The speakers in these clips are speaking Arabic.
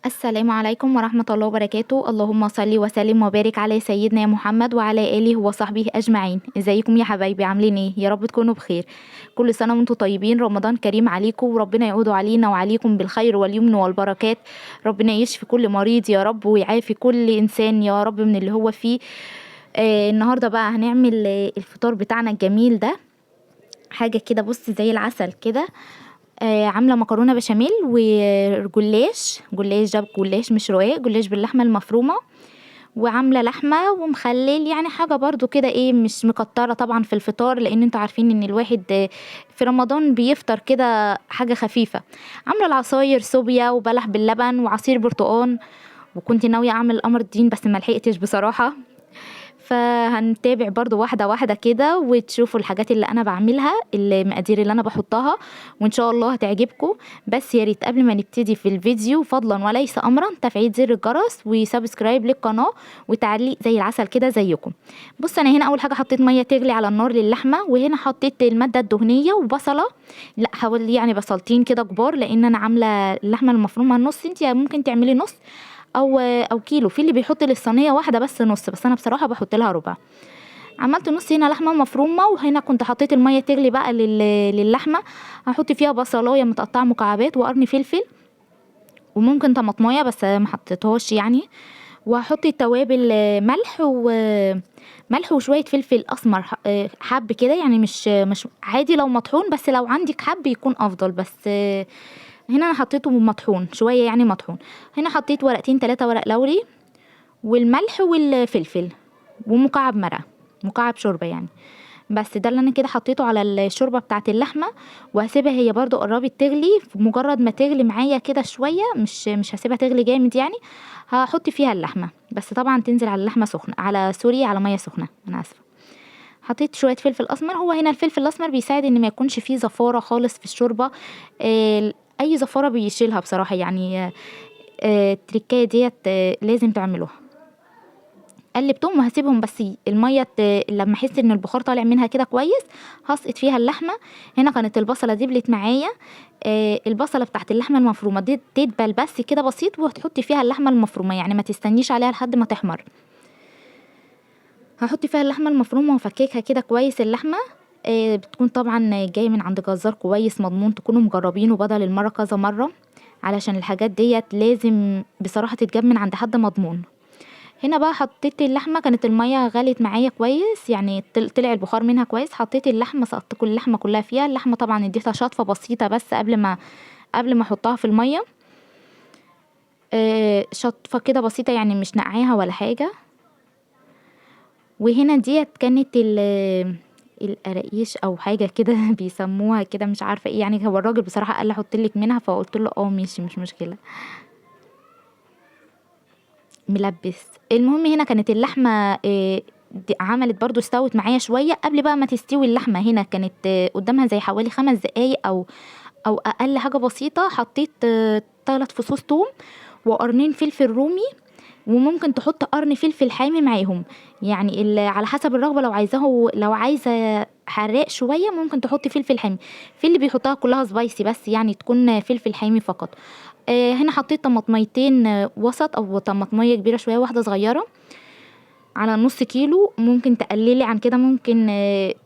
السلام عليكم ورحمة الله وبركاته. اللهم صل وسلم وبارك على سيدنا محمد وعلى آله وصحبه أجمعين. ازيكم يا حبايبي؟ عاملين ايه؟ يا رب تكونوا بخير. كل سنة وانتم طيبين، رمضان كريم عليكم وربنا يعود علينا وعليكم بالخير واليمن والبركات. ربنا يشفي كل مريض يا رب ويعافي كل إنسان يا رب من اللي هو فيه. النهاردة بقى هنعمل الفطار بتاعنا الجميل ده، حاجة كده بص زي العسل كده. عاملة مكرونة بشاميل وجلاش، ده جلاش مش رقاق، جلاش باللحمة المفرومة، وعاملة لحمة ومخلل، يعني حاجة برضو كده ايه مش مكترة طبعا في الفطار، لان انتوا عارفين ان الواحد في رمضان بيفطر كده حاجة خفيفة. عاملة العصاير صوبيا وبلح باللبن وعصير برتقان، وكنت ناوية اعمل قمر الدين بس ملحقتش بصراحة. فهنتابع برضو واحدة واحدة كده وتشوفوا الحاجات اللي أنا بعملها، المقادير اللي أنا بحطها، وإن شاء الله هتعجبكم. بس يا ريت قبل ما نبتدي في الفيديو فضلا وليس أمرا تفعيل زر الجرس وسبسكرايب للقناة وتعليق زي العسل كده زيكم. بص أنا هنا أول حاجة حطيت مية تغلي على النار للحمة، وهنا حطيت المادة الدهنية وبصلة، لا حوالي يعني بصلتين كده كبار، لأن أنا عاملة اللحمة المفرومة نص، انت ممكن تعملي نص او كيلو، في اللي بيحط للصينيه واحده بس نص، بس انا بصراحه بحط لها ربع. عملت نص هنا لحمه مفرومه، وهنا كنت حطيت الميه تغلي بقى للحمه. هحط فيها بصلايه متقطعه مكعبات وقرن فلفل، وممكن طماطمايه بس ما حطيتهاش يعني. وهحط التوابل، ملح وشويه فلفل اسمر، حب كده يعني، مش عادي لو مطحون، بس لو عندك حب يكون افضل، بس هنا انا حطيته مطحون شويه يعني مطحون. هنا حطيت ورقتين 3 ورق لوري، والملح والفلفل، ومكعب مرقه، مكعب شوربه يعني. بس ده اللي انا كده حطيته على الشوربه بتاعه اللحمه، وهسيبها هي برضو قربت تغلي. مجرد ما تغلي معايا كده شويه، مش هسيبها تغلي جامد يعني، هحط فيها اللحمه، بس طبعا تنزل على اللحمه سخنه، على سوري على ميه سخنه، انا اسفه. حطيت شويه فلفل اسمر، هو هنا الفلفل الاسمر بيساعد ان ما يكونش فيه زفاره خالص في الشوربه. اي زفاره بيشيلها بصراحه يعني. التركايه ديت لازم تعملوها. قلبتهم وهسيبهم بس الميه لما احس ان البخار طالع منها كده كويس، هسقط فيها اللحمه. هنا كانت البصله دبلت معايا. البصله بتاعت اللحمه المفرومه دي تدبل بس كده بسيط، وهتحطي فيها اللحمه المفرومه، يعني ما تستنيش عليها لحد ما تحمر. هحط فيها اللحمه المفرومه وافككها كده كويس اللحمه. بتكون طبعا جايه من عند جزار كويس مضمون، تكونوا مجربينه بدل المره كذا مره، علشان الحاجات ديت لازم بصراحه تتجاب من عند حد مضمون. هنا بقى حطيت اللحمه، كانت الميه غلت معايا كويس يعني، طلع البخار منها كويس. حطيت اللحمه، سقطت كل اللحمه كلها فيها. اللحمه طبعا اديتها شطفه بسيطه بس قبل ما احطها في الميه. شطفه كده بسيطه يعني، مش نقعاها ولا حاجه. وهنا ديت كانت القراقيش او حاجه كده بيسموها كده، مش عارفه ايه يعني. هو الراجل بصراحه قال لي احط لك منها، فقلت له ماشي مش مشكله. ملبس. المهم هنا كانت اللحمه عملت برضو، استوت معايا شويه. قبل بقى ما تستوي اللحمه، هنا كانت قدامها زي حوالي 5 دقايق او اقل حاجه بسيطه. حطيت 3 فصوص توم وقرنين فلفل رومي، وممكن تحط قرن فلفل حامي معاهم، يعني على حسب الرغبه. لو عايزه حراق شويه ممكن تحطي فلفل حامي. في اللي بيحطها كلها سبايسي بس يعني تكون فلفل حامي فقط. هنا حطيت طماطميتين وسط، او طماطميه كبيره شويه، واحده صغيره على نص كيلو. ممكن تقللي عن كده، ممكن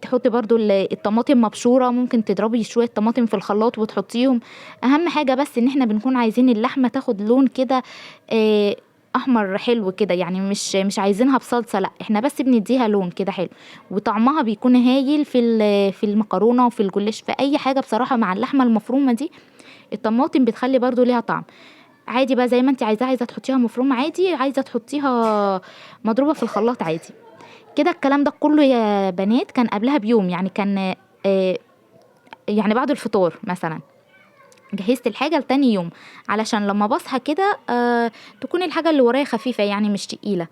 تحطي برضو الطماطم مبشوره، ممكن تضربي شويه طماطم في الخلاط وتحطيهم. اهم حاجه بس ان احنا بنكون عايزين اللحمه تاخد لون كده احمر حلو كده يعني، مش عايزينها بصلصه، لا احنا بس بنديها لون كده حلو، وطعمها بيكون هايل في المكرونه وفي الجلاش، في اي حاجه بصراحه مع اللحمه المفرومه دي. الطماطم بتخلي برضو ليها طعم. عادي بقى زي ما انت عايزه تحطيها مفرومه عادي، عايزه تحطيها مضروبه في الخلاط عادي. كده الكلام ده كله يا بنات كان قبلها بيوم، يعني كان يعني بعد الفطار مثلا جهزت الحاجه لتاني يوم، علشان لما بصحى كده تكون الحاجه اللي ورايا خفيفه يعني مش تقيله.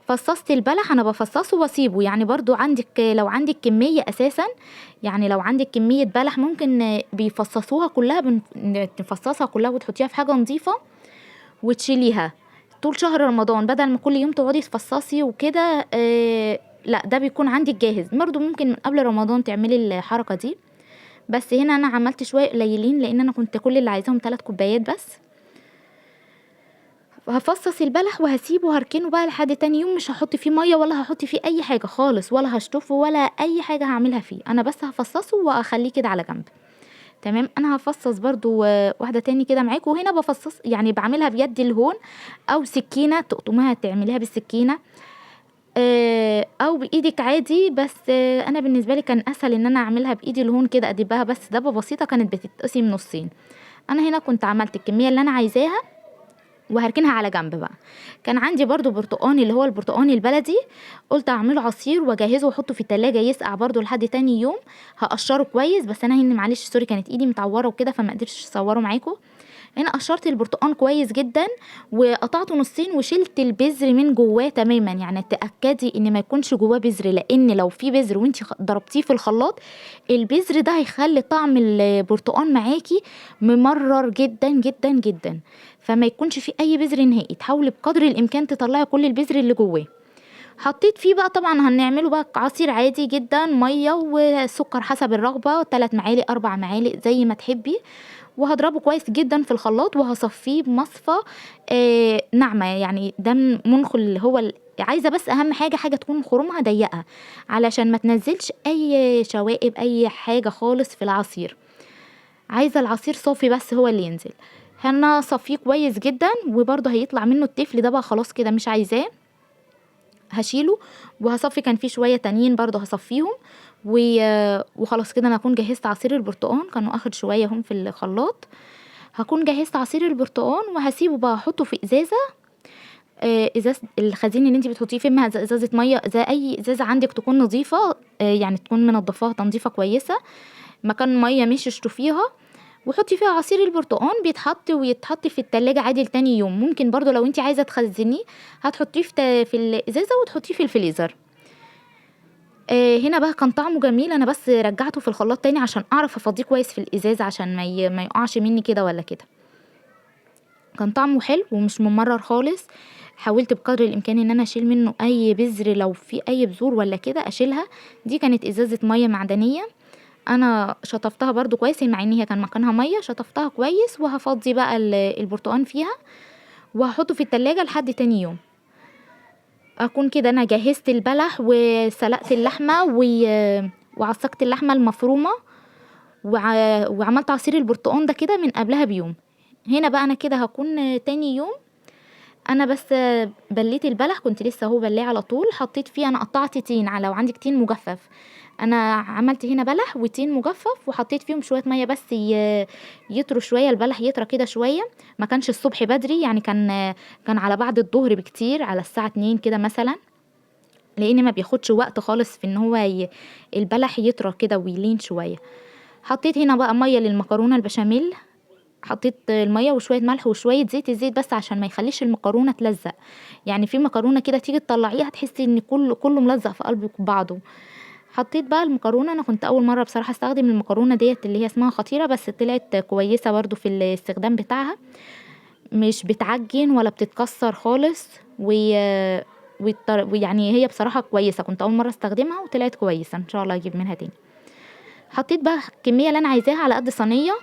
فصصت البلح، انا بفصصه واسيبه يعني. برضو لو عندك كمية اساسا، يعني لو عندك كمية بلح ممكن بيفصصوها كلها، بنفصصها كلها وتحطيها في حاجة نظيفة وتشيليها طول شهر رمضان، بدل ما كل يوم تقعدي تفصصي وكده. لا ده بيكون عندك جاهز. برضو ممكن من قبل رمضان تعملي الحركة دي. بس هنا انا عملت شوية قليلين، لان انا كنت كل اللي عايزاهم 3 كوبايات بس. هفصص البلح وهسيبه وهركنه بقى لحد تاني يوم. مش هحط فيه ميه ولا هحط فيه اي حاجه خالص، ولا هشطفه ولا اي حاجه هعملها فيه، انا بس هفصصه واخليه كده على جنب. تمام. انا هفصص برضو واحده تاني كده معاكم. وهنا بفصص يعني بعملها بيد الهون او سكينه، تقطمها تعمليها بالسكينه او بايدك عادي. بس انا بالنسبه لي كان اسهل ان انا اعملها بايدي الهون كده، ادبها بس دبه بسيطه، كانت بتتقسم نصين. انا هنا كنت عملت الكميه اللي انا عايزاها وهركنها على جنب بقى. كان عندي برضو برتقان اللي هو البرتقان البلدي، قلت اعمله عصير واجهزه واحطه في التلاجة يسقع برضو لحد تاني يوم. هقشره كويس، بس انا هنا معلش سوري كانت ايدي متعوره وكده فما قدرتش اصوره معاكم. هنا قشرت البرتقان كويس جدا وقطعته نصين وشلت البذر من جواه تماما. يعني تأكدي ان ما يكونش جواه بذر، لان لو في بذر وانتي ضربتيه في الخلاط، البذر ده هيخلي طعم البرتقان معاكي ممرر جدا جدا جدا. فما يكونش فيه اي بذر نهائي، تحاولي بقدر الامكان تطلعي كل البذر اللي جواه. حطيت فيه بقى طبعا هنعمله بقى عصير عادي جدا، ميه وسكر حسب الرغبه، 3 معالق 4 معالق زي ما تحبي. وهضربه كويس جدا في الخلاط وهصفيه بمصفى ناعمه. يعني ده منخل اللي هو عايزه بس اهم حاجه تكون خرومها ضيقه علشان ما تنزلش اي شوائب اي حاجه خالص في العصير. عايزه العصير صافي بس هو اللي ينزل. هنا صفيه كويس جدا وبرضه هيطلع منه التفل ده بقى خلاص كده مش عايزاه، هشيله. وهصفي كان في شويه تانيين برضه هصفيهم وخلاص كده انا هكون جهزت عصير البرتقان. كانوا اخد شويه هم في الخلاط. هكون جهزت عصير البرتقان وهسيبه بقى احطه في ازازه. ازاز الخزين اللي انت بتحطيه فيه ازازه ميه، زي اي ازازه عندك تكون نظيفه، يعني تكون منضفاها تنظيفه كويسه، مكان ميه مش تشطفيها. وحطي فيها عصير البرتقان، بيتحط ويتحط في التلاجة عادي لتاني يوم. ممكن برضو لو انت عايزه تخزنيه هتحطيه في الازازه وتحطيه في الفريزر. هنا بقى كان طعمه جميل. انا بس رجعته في الخلاط تاني عشان اعرف افضيه كويس في الازازه عشان ما يقعش مني كده ولا كده. كان طعمه حلو ومش ممرر خالص. حاولت بقدر الامكان ان انا اشيل منه اي بذر، لو في اي بذور ولا كده اشيلها. دي كانت ازازه ميه معدنيه، انا شطفتها برضو كويس مع ان هي كان مكانها ميه، شطفتها كويس. وهفضي بقى البرتقان فيها وهحطه في التلاجة لحد تاني يوم. اكون كده انا جهزت البلح وسلقت اللحمه وعصقت اللحمه المفرومه وعملت عصير البرتقان ده كده من قبلها بيوم. هنا بقى انا كده هكون تاني يوم انا بس بليت البلح، كنت لسه هو بليه على طول. حطيت فيه انا قطعت تين، على لو عندك تين مجفف. انا عملت هنا بلح وتين مجفف وحطيت فيهم شويه ميه بس يطروا شويه، البلح يطرى كده شويه. ما كانش الصبح بدري، يعني كان على بعد الظهر بكتير، على الساعه 2 كده مثلا، لان ما بياخدش وقت خالص في ان هو البلح يطرى كده ويلين شويه. حطيت هنا بقى ميه للمكرونه البشاميل، حطيت الميه وشويه ملح وشويه زيت، الزيت بس عشان ما يخليش المكرونه تلزق. يعني في مكرونه كده تيجي تطلعيها تحسي ان كله ملزق في قلب بعضه. حطيت بقى المكرونه. انا كنت اول مره بصراحه استخدم المكرونه ديت اللي هي اسمها خطيره، بس طلعت كويسه برضو في الاستخدام بتاعها، مش بتعجن ولا بتتكسر خالص ويعني هي بصراحه كويسه. كنت اول مره استخدمها وطلعت كويسه، ان شاء الله اجيب منها تاني. حطيت بقى الكميه اللي انا عايزاها على قد صينيه.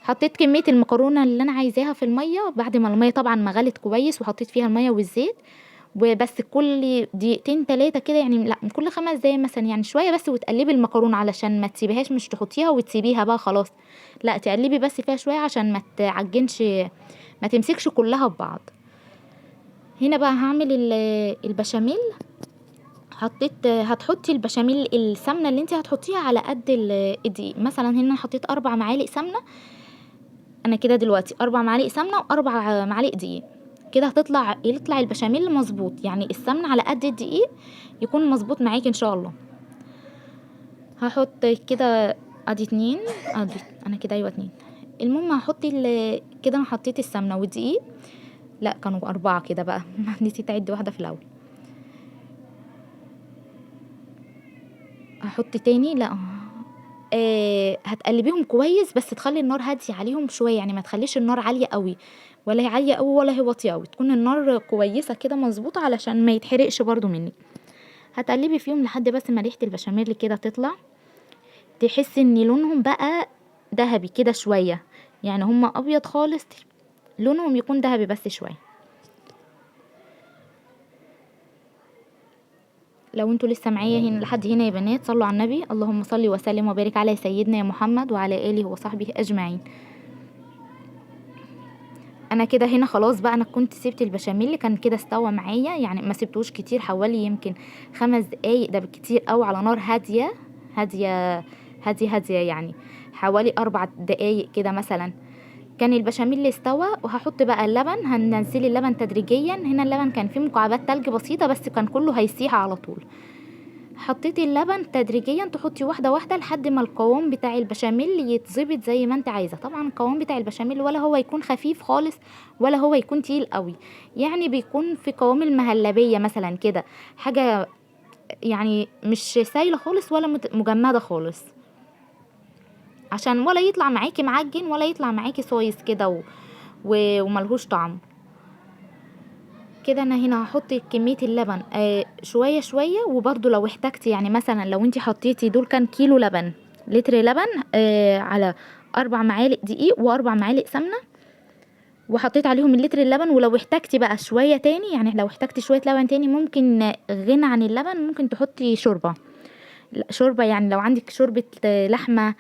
حطيت كميه المكرونه اللي انا عايزاها في الميه بعد ما الميه طبعا ما غلت كويس، وحطيت فيها الميه والزيت. وبس كل دقيقتين 3 كده، يعني لا كل 5 دقايق مثلا، يعني شويه بس وتقلبي المكرونه علشان ما تسيبيهاش مش تحطيها وتسيبيها بقى خلاص، لا تقلبي بس فيها شويه عشان ما تعجنش، ما تمسكش كلها ببعض. هنا بقى هعمل البشاميل. هتحطي البشاميل السمنه اللي انت هتحطيها على قد الدقيق. مثلا هنا حطيت 4 معالق سمنه. انا كده دلوقتي 4 معالق سمنه و4 معالق دقيق، كده يطلع البشاميل مظبوط. يعني السمنه على قد الدقيق يكون مظبوط معاكي ان شاء الله. هحط كده ادي 2، ادي انا كده ايوه 2. المهم هحط كده انا حطيت السمنه والدقيق، لا كانوا 4 كده بقى نسيت اعد واحده في الاول. هحط تاني، لا هتقلبيهم كويس بس تخلي النار هاديه عليهم شويه، يعني ما تخليش النار عاليه قوي ولا هي عاليه قوي ولا هي واطيه قوي، تكون النار كويسه كده مظبوطه علشان ما يتحرقش برضو منك. هتقلبي فيهم لحد بس ما ريحه البشاميل كده تطلع، تحسي ان لونهم بقى ذهبي كده شويه، يعني هما ابيض خالص، لونهم يكون ذهبي بس شويه. لو انتوا لسه معايا هنا لحد هنا يا بنات، صلوا على النبي، اللهم صل وسلم وبارك على سيدنا محمد وعلى اله وصحبه اجمعين. انا كده هنا خلاص بقى، انا كنت سبت البشاميل اللي كان كده استوى معايا، يعني ما سبتوش كتير، حوالي يمكن 5 دقايق ده بالكتير قوي على نار هاديه هاديه هاديه يعني، حوالي 4 دقايق كده مثلا كان البشاميل اللي استوى. وهحط بقى اللبن، هننزل اللبن تدريجيا. هنا اللبن كان فيه مكعبات تلج بسيطه بس كان كله هيسيح على طول. حطيت اللبن تدريجيا، تحطي واحده واحده لحد ما القوام بتاع البشاميل يتظبط زي ما انت عايزه. طبعا القوام بتاع البشاميل ولا هو يكون خفيف خالص ولا هو يكون تقيل قوي، يعني بيكون في قوام المهلبيه مثلا كده، حاجه يعني مش سايله خالص ولا مجمده خالص، عشان ولا يطلع معاكي معجن ولا يطلع معاكي صويص كده وملهوش طعم. كده انا هنا هحط كميه اللبن شويه شويه. وبرده لو احتجتي يعني مثلا لو انتي حطيتي دول كان كيلو لبن، لتر لبن على 4 معالق دقيق و4 معالق سمنه، وحطيت عليهم اللتر اللبن. ولو احتجتي بقى شويه تاني، يعني لو احتجتي شويه لبن تاني ممكن غنى عن اللبن ممكن تحطي شوربه. شوربه يعني لو عندك شوربه لحمه،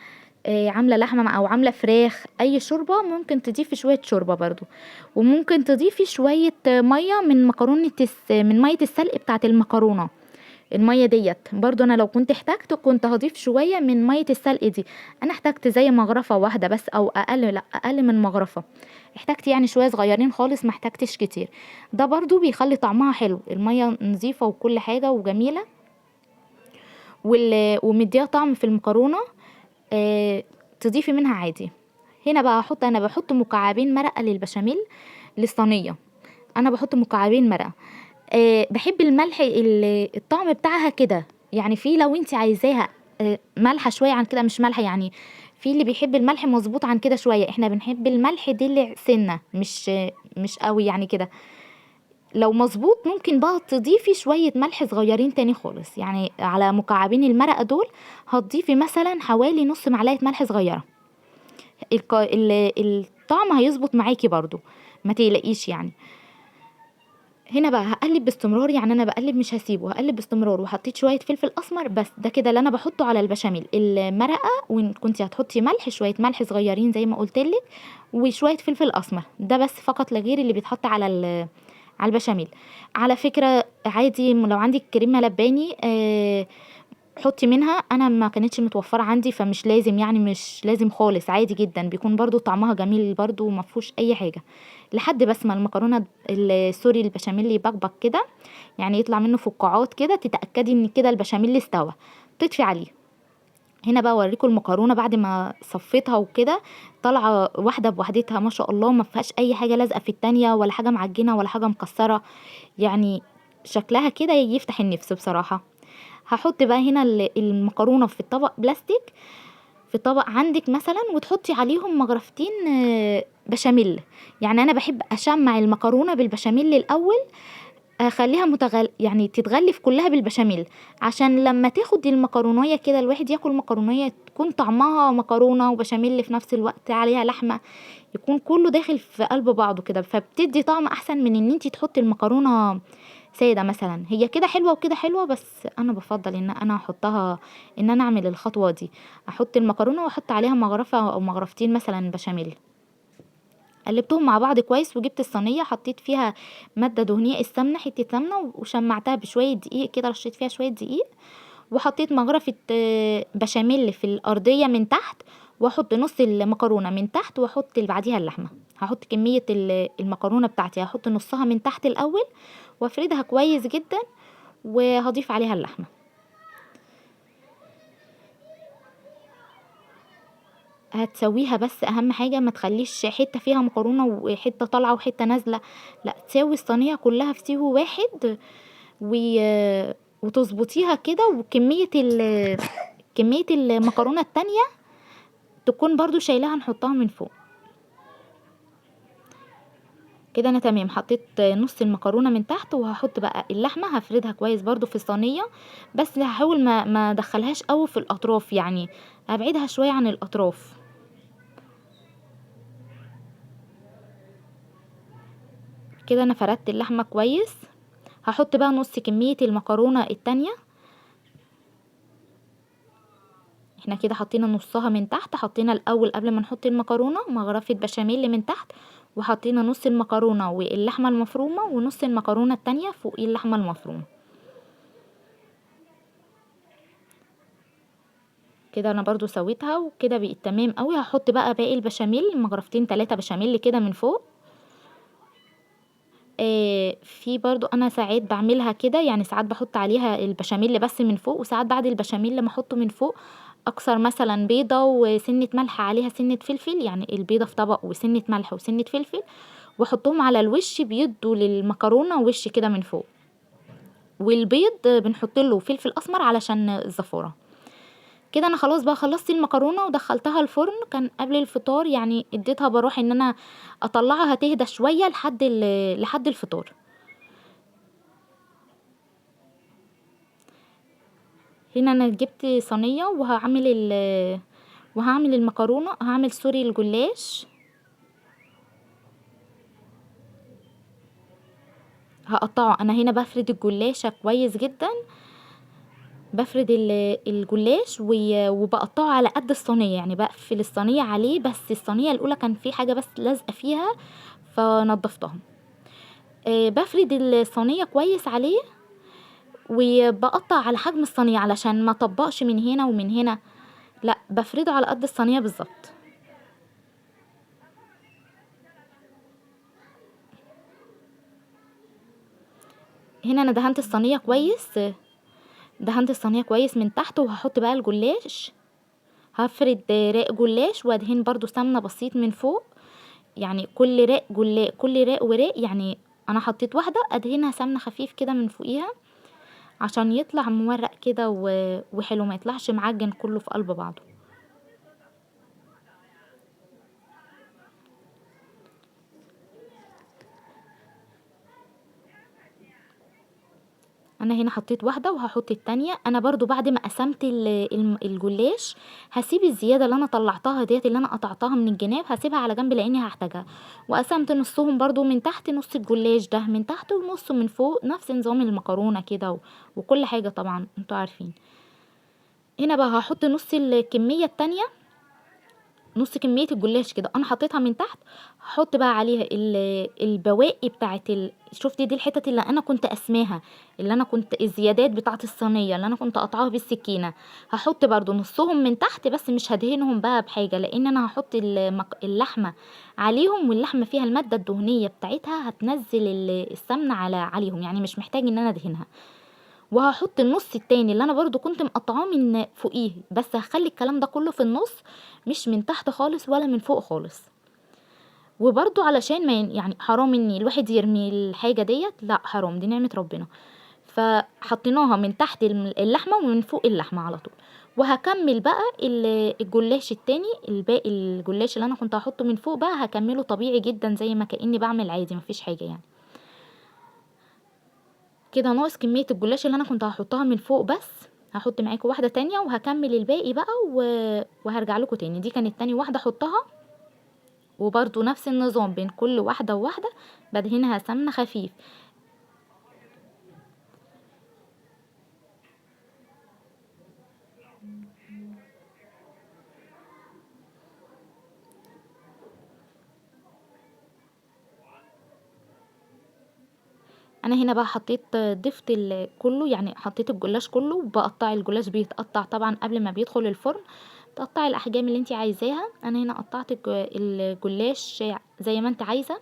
عامله لحمه او عامله فراخ، اي شوربه ممكن تضيفي شويه شوربه برضو. وممكن تضيفي شويه ميه من مكرونه من ميه السلق بتاعه المكرونه. الميه ديت برضو انا لو كنت احتجت كنت هضيف شويه من ميه السلق دي. انا احتجت زي مغرفه واحده بس او اقل، لا اقل من مغرفه احتجت، يعني شويه صغيرين خالص ما احتجتش كتير. ده برضو بيخلي طعمها حلو، الميه نظيفه وكل حاجه وجميله ومديها طعم في المكرونه. تضيفي منها عادي. هنا بقى انا بحط مكعبين مرقه للبشاميل للصينيه. انا بحط مكعبين مرقه. بحب الملح الطعم بتاعها كده، يعني في لو انت عايزاها مالحه شويه عن كده مش مالحه يعني، في اللي بيحب الملح مظبوط عن كده شويه، احنا بنحب الملح دلع سنه مش قوي يعني كده. لو مظبوط ممكن بقى تضيفي شويه ملح صغيرين تاني خالص، يعني على مكعبين المرقه دول هتضيفي مثلا حوالي نص معلقه ملح صغيره. الطعم هيظبط معاكي برضو، ما تقلقيش يعني. هنا بقى هقلب باستمرار، يعني انا بقلب مش هسيبه، هقلب باستمرار. وحطيت شويه فلفل اسمر بس، ده كده اللي انا بحطه على البشاميل المرقه. وان كنت هتحطي ملح شويه ملح صغيرين زي ما قلت لك، وشويه فلفل اسمر، ده بس فقط لا غير اللي بيتحط على على البشاميل. على فكره عادي لو عندك كريمه لباني حطي منها، انا ما كانتش متوفره عندي فمش لازم، يعني مش لازم خالص، عادي جدا بيكون برضو طعمها جميل برضو وما فيهوش اي حاجه. لحد بس ما المكرونه سوري البشاميل يبقبق كده، يعني يطلع منه فقاعات كده، تتاكدي ان كده البشاميل استوى، تطفي عليه. هنا بقى اوريكم المكرونه بعد ما صفيتها وكده، طالعه واحده بوحدتها ما شاء الله، ما فيهاش اي حاجه لازقه في التانية ولا حاجه معجنه ولا حاجه مكسره، يعني شكلها كده يفتح النفس بصراحه. هحط بقى هنا المكرونه في طبق بلاستيك، في طبق عندك مثلا، وتحطي عليهم مغرفتين بشاميل. يعني انا بحب اشمع المكرونه بالبشاميل الاول، اخليها يعني تتغلف كلها بالبشاميل، عشان لما تاخد المكرونيه كده الواحد ياكل مكرونيه تكون طعمها مكرونه وبشاميل في نفس الوقت عليها لحمه، يكون كله داخل في قلب بعضه كده، فبتدي طعم احسن من ان انتي تحطي المكرونه ساده مثلا. هي كده حلوه وكده حلوه، بس انا بفضل ان انا احطها، ان انا اعمل الخطوه دي، احط المكرونه واحط عليها مغرفه او مغرفتين مثلا بشاميل. قلبتهم مع بعض كويس، وجبت الصينيه حطيت فيها ماده دهنيه السمنه، حته سمنه، وشمعتها بشويه دقيق كده، رشيت فيها شويه دقيق، وحطيت مغرفه بشاميل في الارضيه من تحت، واحط نص المكرونه من تحت، واحط اللي بعديها اللحمه. هحط كميه المكرونه بتاعتي هحط نصها من تحت الاول، وافردها كويس جدا، وهضيف عليها اللحمه. هتسويها بس اهم حاجه ما تخليش حته فيها مكرونه وحته طالعه وحته نازله، لا تساوي الصينيه كلها في سيهو واحد، و... وتظبطيها كده. وكميه كميه المكرونه التانية تكون برضو شايلاها نحطها من فوق. كده انا تمام، حطيت نص المكرونه من تحت، وهحط بقى اللحمه هفردها كويس برضو في الصينيه، بس هحاول ما ادخلهاش قوي في الاطراف، يعني ابعدها شويه عن الاطراف. كده انا فردت اللحمه كويس. هحط بقى نص كميه المكرونه التانية احنا كده حطينا نصها من تحت. حطينا الاول قبل ما نحط المكرونه مغرفه بشاميل من تحت، وحطينا نص المكرونه واللحمه المفرومه ونص المكرونه التانية فوق اللحمه المفرومه. كده انا برضو سويتها وكده بقت تمام قوي. هحط بقى باقي البشاميل، مغرفتين 3 بشاميل كده من فوق. في برضو انا ساعات بعملها كده، يعني ساعات بحط عليها البشاميل بس من فوق، وساعات بعد البشاميل لما احطه من فوق اكسر مثلا بيضة وسنة ملح عليها سنة فلفل، يعني البيضة في طبق وسنة ملح وسنة فلفل، واحطهم على الوش بيدوا للمكرونة وش كده من فوق. والبيض بنحط له فلفل اسمر علشان الزفارة. كده انا خلاص بقى خلصت المكرونه ودخلتها الفرن. كان قبل الفطار، يعني اديتها بروح ان انا اطلعها تهدى شويه لحد الفطار. هنا انا جبت صينيه وهعمل المكرونه، هعمل سوري الجلاش. هقطعه انا هنا، بفرد الجلاشه كويس جدا. بفرد الجلاش وبقطعه على قد الصينيه، يعني بقفل الصينيه عليه، بس الصينيه الاولى كان في حاجه بس لازقه فيها فنضفتها. بفرد الصينيه كويس عليه، وبقطع على حجم الصينيه علشان ما اطبقش من هنا ومن هنا، لا بفرده على قد الصينيه بالظبط. هنا انا دهنت الصينيه كويس من تحت، وهحط بقى الجلاش. هفرد راق جلاش وادهن برضو سمنه بسيط من فوق، يعني كل راق وراق، يعني انا حطيت واحده ادهنها سمنه خفيف كده من فوقيها عشان يطلع مورق كده وحلو، ما يطلعش معجن كله في قلب بعضه. انا هنا حطيت واحده وهحط التانية. انا برضو بعد ما قسمت الجلاش هسيب الزياده اللي انا طلعتها ديت، اللي انا قطعتها من الجناب، هسيبها على جنب لاني هحتاجها. وقسمت نصهم برضو من تحت، نص الجلاش ده من تحت ونص من فوق، نفس نظام المكرونه كده وكل حاجه طبعا انتوا عارفين. هنا بقى هحط نص الكميه التانية، نص كمية الجلاش كده انا حطيتها من تحت. هحط بقى عليها البواقي بتاعت شفتي دي الحتت اللي انا كنت قسماها، اللي انا كنت الزيادات بتاعت الصينية اللي انا كنت قطعها بالسكينة. هحط برضو نصهم من تحت، بس مش هدهنهم بقى بحاجة، لان انا هحط اللحمة عليهم، واللحمة فيها المادة الدهنية بتاعتها هتنزل السمنة عليهم، يعني مش محتاج ان انا ادهنها. وهحط النص التاني اللي انا برضو كنت مقطعاه من فوقيه، بس هخلي الكلام ده كله في النص، مش من تحت خالص ولا من فوق خالص. وبرضو علشان ما يعني حرام ان الواحد يرمي الحاجة ديت، لا حرام، دي نعمة ربنا. فحطيناها من تحت اللحمة ومن فوق اللحمة على طول. وهكمل بقى الجلاش التاني، الباقي الجلاش اللي انا كنت هحطه من فوق بقى هكمله طبيعي جدا زي ما كأني بعمل عادي، مفيش حاجة يعني. كده ناقص كمية الجلاش اللي انا كنت هحطها من فوق بس. هحط معاكم واحدة تانية وهكمل الباقي بقى وهرجع لكم تاني. دي كانت تاني واحدة احطها، وبرضو نفس النظام بين كل واحدة وواحدة بدهنها سمنة خفيف. انا هنا بقى ضفت كله، يعني حطيت الجلاش كله، وبقطع الجلاش بيتقطع طبعا قبل ما بيدخل الفرن. تقطعي الاحجام اللي انت عايزاها. انا هنا قطعت الجلاش زي ما انت عايزة،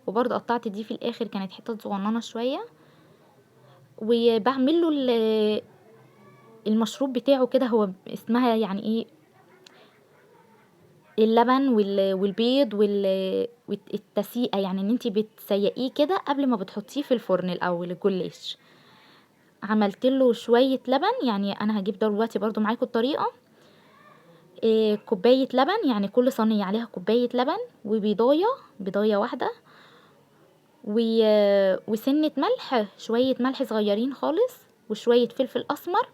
وبرضو قطعت دي في الاخر كانت حتت صغننة شوية. وبعمل له المشروب بتاعه كده، هو اسمها يعني ايه، اللبن والبيض والتسيقه، يعني ان انتي بتسيقيه كده قبل ما بتحطيه في الفرن الاول الجلاش. عملت له شويه لبن، يعني انا هجيب دلوقتي برضو معاكم الطريقه. كوبايه لبن، يعني كل صينيه عليها كوبايه لبن، بيضايه واحده، وسنه ملح، شويه ملح صغيرين خالص، وشويه فلفل اسمر،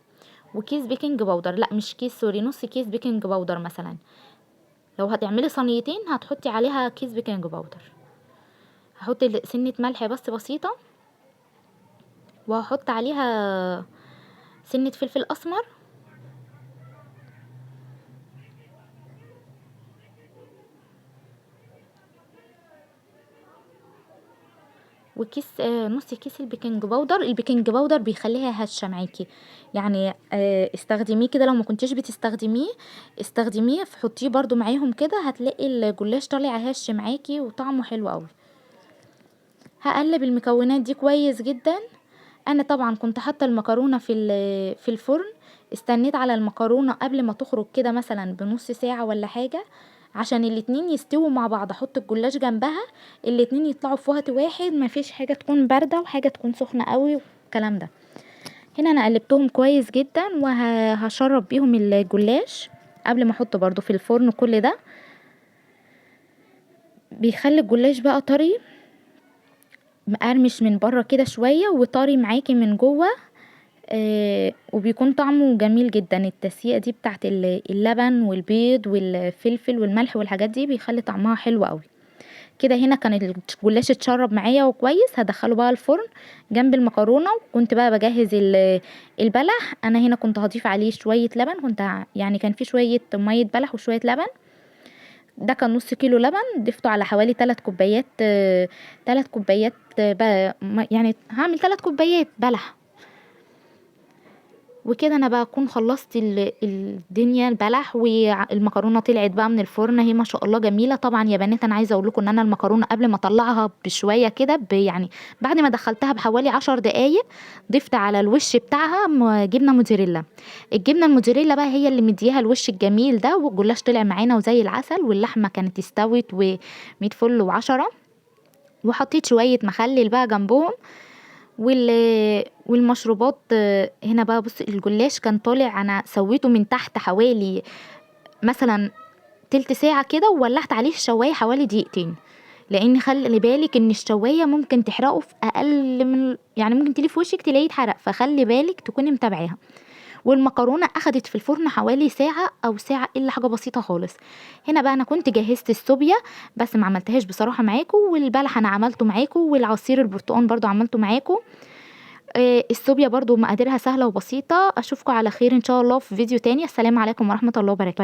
وكيس بيكنج باودر، لا مش كيس، سوري، نص كيس بيكنج باودر مثلا. لو هتعملي صينيتين هتحطي عليها كيس بيكنج باودر. هحط سنة ملح بس بسيطة، وهحط عليها سنة فلفل اسمر، وكيس نص كيس البيكنج باودر بيخليها هشه معاكي، يعني استخدميه كده، لو ما كنتيش بتستخدميه استخدميه حطيه برضو معاهم كده، هتلاقي الجلاش طالع هش معاكي وطعمه حلو قوي. هقلب المكونات دي كويس جدا. انا طبعا كنت حاطه المكرونه في الفرن، استنيت على المكرونه قبل ما تخرج كده مثلا بنص ساعه ولا حاجه، عشان الاتنين يستووا مع بعض، احط الجلاش جنبها الاتنين يطلعوا في وقت واحد، ما فيش حاجه تكون بارده وحاجه تكون سخنه قوي والكلام ده. هنا انا قلبتهم كويس جدا وهشرب بيهم الجلاش قبل ما احطه برضو في الفرن. كل ده بيخلي الجلاش بقى طري مقرمش من بره كده شويه وطري معاكي من جوه. وبيكون طعمه جميل جدا. التسوية دي بتاعت اللبن والبيض والفلفل والملح والحاجات دي بيخلي طعمها حلو قوي كده. هنا كان الجلاش اتشرب معايا وكويس، هدخله بقى الفرن جنب المكرونه. وكنت بقى بجهز البلح. انا هنا كنت هضيف عليه شويه لبن، يعني كان في شويه ميه بلح وشويه لبن. ده كان نص كيلو لبن، ضفته على حوالي 3 كوبايات 3 كوبايات يعني هعمل 3 كوبايات بلح. وكده انا بقى اكون خلصت الدنيا البلح، والمكرونه طلعت بقى من الفرن هي ما شاء الله جميله. طبعا يا بنات انا عايزه اقول لكم ان انا المكرونه قبل ما اطلعها بشويه كده يعني بعد ما دخلتها بحوالي 10 دقايق ضفت على الوش بتاعها جبنه موتزاريلا. الجبنه الموتزاريلا بقى هي اللي مديها الوش الجميل ده، والجلاش طلع معانا وزي العسل، واللحمه كانت استوت و100 فل و10. وحطيت شويه مخلل بقى جنبهم والمشروبات. هنا بقى بص الجلاش كان طالع، انا سويته من تحت حوالي مثلا تلت ساعة كده، وولعت عليه الشواية حوالي دقيقتين، لان خلي بالك ان الشواية ممكن تحرقه في اقل من، يعني ممكن تلي في وشك تلاقيه اتحرق، فخلي بالك تكوني متابعاها. والمكرونه اخدت في الفرن حوالي ساعه او ساعه الا حاجه بسيطه خالص. هنا بقى انا كنت جهزت السوبيا بس ما عملتهاش بصراحه معاكم، والبلح انا عملته معاكم، والعصير البرتقال برضو عملته معاكم. السوبيا برضو مقاديرها سهله وبسيطه. اشوفكم على خير ان شاء الله في فيديو تاني. السلام عليكم ورحمه الله وبركاته.